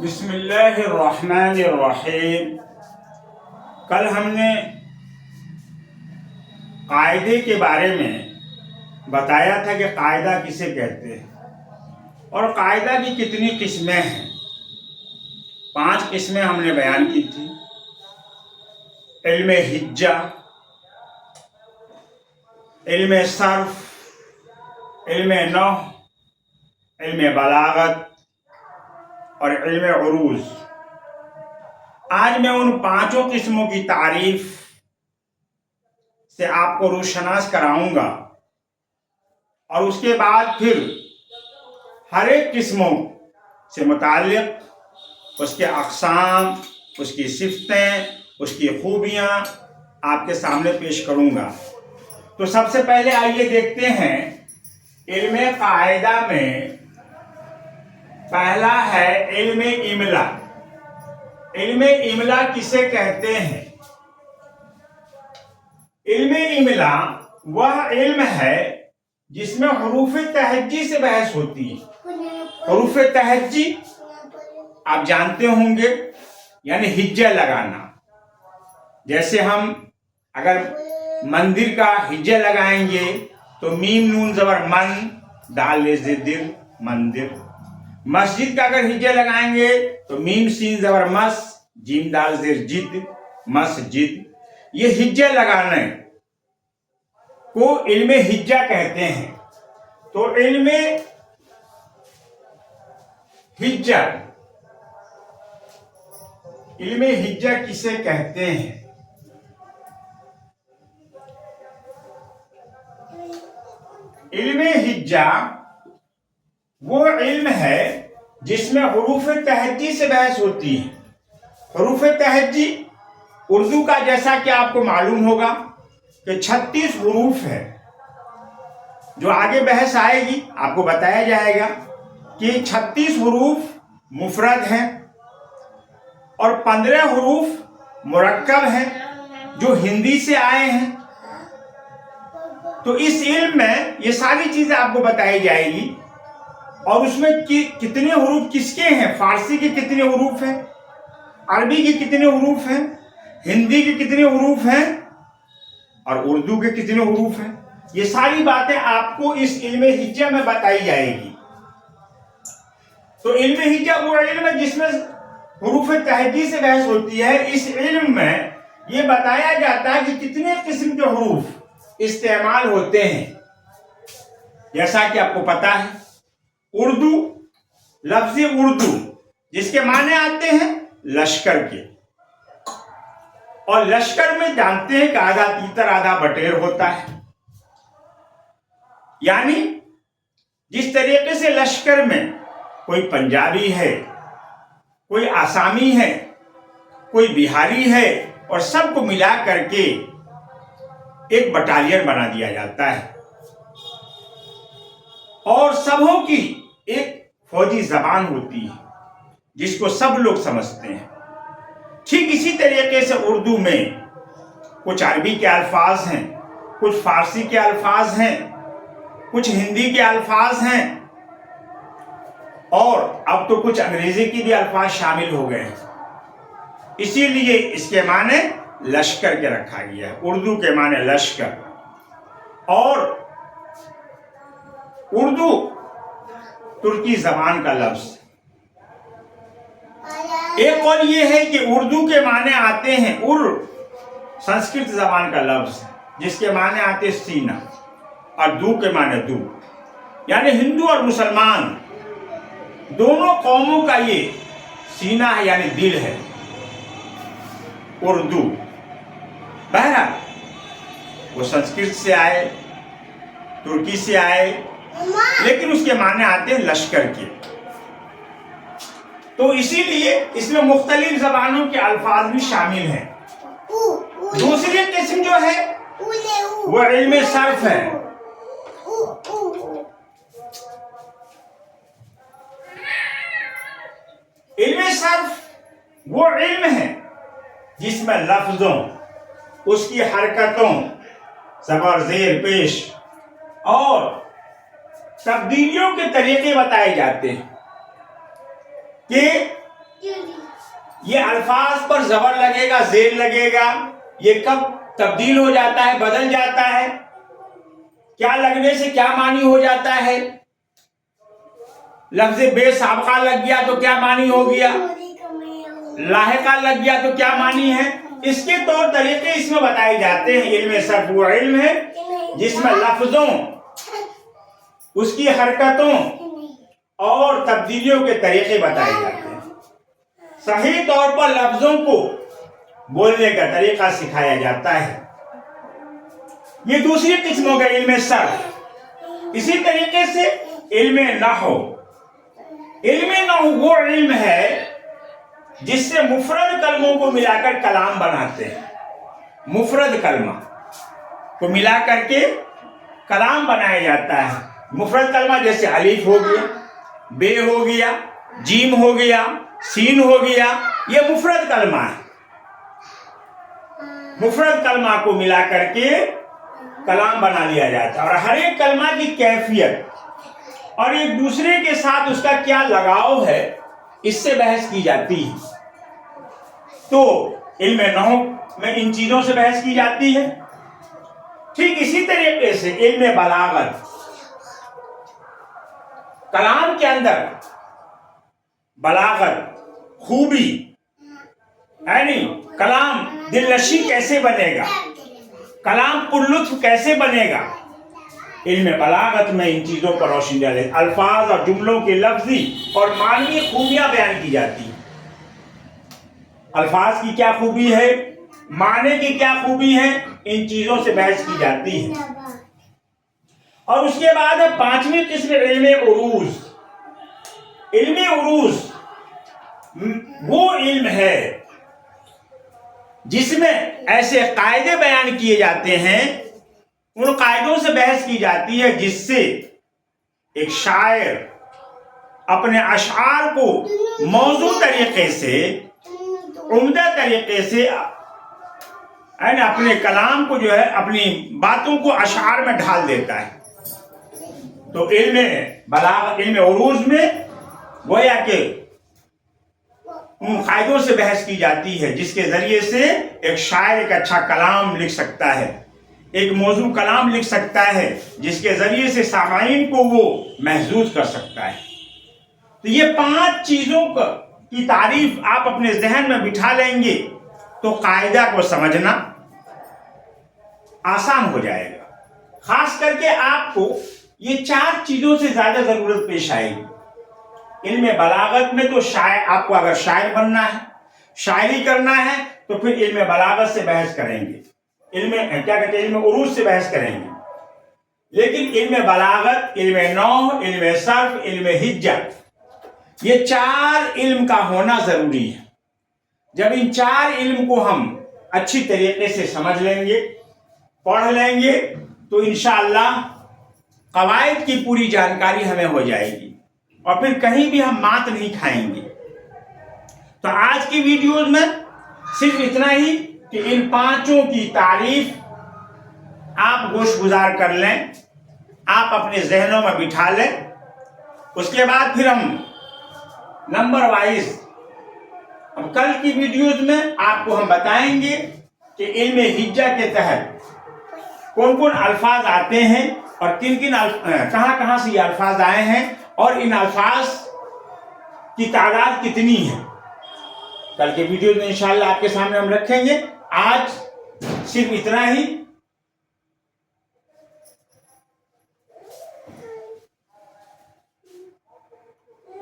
بسم اللہ الرحمن الرحیم۔ کل ہم نے قاعدے کے بارے میں بتایا تھا کہ قاعدہ کسے کہتے ہیں اور قاعدہ کی کتنی قسمیں ہیں۔ 5 قسمیں ہم نے بیان کی تھی: علم حجہ، علم صرف، علم نحو، علم بلاغت اور علم عروض۔ آج میں ان 5 قسموں کی تعریف سے آپ کو روشناس کراؤں گا اور اس کے بعد پھر ہر ایک قسموں سے متعلق اس کے اقسام، اس کی صفتیں، اس کی خوبیاں آپ کے سامنے پیش کروں گا۔ تو سب سے پہلے آئیے دیکھتے ہیں علم قاعدہ میں پہلا ہے علم املا۔ علم املا کسے کہتے ہیں؟ علم املا وہ علم ہے جس میں حروف تہجی سے بحث ہوتی ہے۔ حروف تہجی آپ جانتے ہوں گے، یعنی ہجہ لگانا۔ جیسے ہم اگر مندر کا ہجہ لگائیں گے تو میم نون زبر من، دال زدر مندر۔ مسجد کا اگر ہجہ لگائیں گے تو میم سین زبر مس، جیم دال زیر جد، مسجد۔ یہ ہجہ لگانے کو علم ہجہ کہتے ہیں۔ تو علم ہجہ، علم ہجہ کسے کہتے ہیں؟ علم ہجہ وہ علم ہے جس میں حروف تہجی سے بحث ہوتی ہے۔ حروف تہجی اردو کا، جیسا کہ آپ کو معلوم ہوگا کہ 36 حروف ہے۔ جو آگے بحث آئے گی آپ کو بتایا جائے گا کہ 36 حروف مفرد ہیں اور 15 حروف مرکب ہیں جو ہندی سے آئے ہیں۔ تو اس علم میں یہ ساری چیزیں آپ کو بتائی جائے گی اور اس میں کتنے حروف کس کے ہیں، فارسی کے کتنے حروف ہیں، عربی کے کتنے حروف ہیں، ہندی کے کتنے حروف ہیں اور اردو کے کتنے حروف ہیں۔ یہ ساری باتیں آپ کو اس علم ہجہ میں بتائی جائے گی۔ تو علم ہجہ وہ علم ہے جس میں حروف تہجی سے بحث ہوتی ہے۔ اس علم میں یہ بتایا جاتا ہے کہ کتنے قسم کے حروف استعمال ہوتے ہیں۔ جیسا کہ آپ کو پتا ہے اردو، لفظ اردو جس کے معنی آتے ہیں لشکر کے، اور لشکر میں جانتے ہیں کہ آدھا تیتر آدھا بٹیر ہوتا ہے۔ یعنی جس طریقے سے لشکر میں کوئی پنجابی ہے، کوئی آسامی ہے، کوئی بہاری ہے، اور سب کو ملا کر کے ایک بٹالین بنا دیا جاتا ہے اور سبوں کی ایک فوجی زبان ہوتی ہے جس کو سب لوگ سمجھتے ہیں۔ ٹھیک اسی طریقے سے اردو میں کچھ عربی کے الفاظ ہیں، کچھ فارسی کے الفاظ ہیں، کچھ ہندی کے الفاظ ہیں اور اب تو کچھ انگریزی کی بھی الفاظ شامل ہو گئے ہیں۔ اسی لیے اس کے معنی لشکر کے رکھا گیا ہے۔ اردو کے معنی لشکر، اور اردو ترکی زبان کا لفظ۔ ایک قول یہ ہے کہ اردو کے معنی آتے ہیں سنسکرت زبان کا لفظ جس کے معنی آتے ہیں سینہ، اور دو کے معنی دو، یعنی ہندو اور مسلمان دونوں قوموں کا یہ سینہ ہے، یعنی دل ہے اردو۔ بہرحال وہ سنسکرت سے آئے، ترکی سے آئے، لیکن اس کے معنی آتے ہیں لشکر کے۔ تو اسی لیے اس میں مختلف زبانوں کے الفاظ بھی شامل ہیں۔ دوسری قسم جو ہے وہ علم صرف ہے۔ علم صرف وہ علم ہے جس میں لفظوں، اس کی حرکتوں، زبر زیر پیش اور تبدیلیوں کے طریقے بتائے جاتے ہیں کہ یہ الفاظ پر زبر لگے گا، زیر لگے گا، یہ کب تبدیل ہو جاتا ہے، بدل جاتا ہے، کیا لگنے سے کیا معنی ہو جاتا ہے؟ لفظ بے سابقہ لگ گیا تو کیا معنی ہو گیا، لاحقہ لگ گیا تو کیا معنی ہے؟ اس کے طور طریقے اس میں بتائے جاتے ہیں۔ علم صرف وہ علم ہے جس میں لفظوں، اس کی حرکتوں اور تبدیلیوں کے طریقے بتائے جاتے ہیں۔ صحیح طور پر لفظوں کو بولنے کا طریقہ سکھایا جاتا ہے۔ یہ دوسری قسم ہو گئی علم صرف۔ اسی طریقے سے علم نحو، علم نحو وہ علم ہے جس سے مفرد کلموں کو ملا کر کلام بناتے ہیں۔ مفرد کلمہ کو ملا کر کے کلام بنایا جاتا ہے۔ مفرد کلمہ جیسے الف ہو گیا، بے ہو گیا، جیم ہو گیا، سین ہو گیا، یہ مفرد کلمہ ہے۔ مفرد کلمہ کو ملا کر کے کلام بنا لیا جاتا ہے، اور ہر ایک کلمہ کی کیفیت اور ایک دوسرے کے ساتھ اس کا کیا لگاؤ ہے، اس سے بحث کی جاتی ہے۔ تو علم نحو میں ان چیزوں سے بحث کی جاتی ہے۔ ٹھیک اسی طریقے سے علم بلاغت، کلام کے اندر بلاغت، خوبی، یعنی کلام دل نشیں کیسے بنے گا، کلام پر لطف کیسے بنے گا، علم بلاغت میں ان چیزوں پر روشنی ڈالے۔ الفاظ اور جملوں کے لفظی اور معنوی خوبیاں بیان کی جاتی ہیں۔ الفاظ کی کیا خوبی ہے، معنی کی کیا خوبی ہے، ان چیزوں سے بحث کی جاتی ہے۔ اور اس کے بعد پانچویں قسم علم عروض۔ علم عروض وہ علم ہے جس میں ایسے قاعدے بیان کیے جاتے ہیں، ان قاعدوں سے بحث کی جاتی ہے جس سے ایک شاعر اپنے اشعار کو موزوں طریقے سے، عمدہ طریقے سے، یعنی اپنے کلام کو جو ہے، اپنی باتوں کو اشعار میں ڈھال دیتا ہے۔ تو علم بلاغت، علم عروض میں گویا کہ ان قاعدوں سے بحث کی جاتی ہے جس کے ذریعے سے ایک شاعر ایک اچھا کلام لکھ سکتا ہے، ایک موزوں کلام لکھ سکتا ہے، جس کے ذریعے سے سامعین کو وہ محظوظ کر سکتا ہے۔ تو یہ پانچ چیزوں کی تعریف آپ اپنے ذہن میں بٹھا لیں گے تو قاعدہ کو سمجھنا آسان ہو جائے گا۔ خاص کر کے آپ کو یہ چار چیزوں سے زیادہ ضرورت پیش آئے گی۔ علم بلاغت میں تو آپ کو اگر شاعر بننا ہے، شاعری کرنا ہے، تو پھر علم بلاغت سے بحث کریں گے، علم عروض سے بحث کریں گے۔ لیکن علم بلاغت، علم نحو، علم صرف، علم حجہ، یہ چار علم کا ہونا ضروری ہے۔ جب ان چار علم کو ہم اچھی طریقے سے سمجھ لیں گے، پڑھ لیں گے، تو انشاءاللہ قواعد کی پوری جانکاری ہمیں ہو جائے گی، اور پھر کہیں بھی ہم مات نہیں کھائیں گے۔ تو آج کی ویڈیوز میں صرف اتنا ہی کہ ان پانچوں کی تعریف آپ گوش گزار کر لیں، آپ اپنے ذہنوں میں بٹھا لیں۔ اس کے بعد پھر ہم نمبر وائز اب کل کی ویڈیوز میں آپ کو ہم بتائیں گے کہ علم حجہ کے تحت کون کون الفاظ آتے ہیں، اور کہاں کہاں سے یہ الفاظ آئے ہیں، اور ان الفاظ کی تعداد کتنی ہے۔ کل کے ویڈیوز میں انشاءاللہ آپ کے سامنے ہم رکھیں گے۔ آج صرف اتنا ہی۔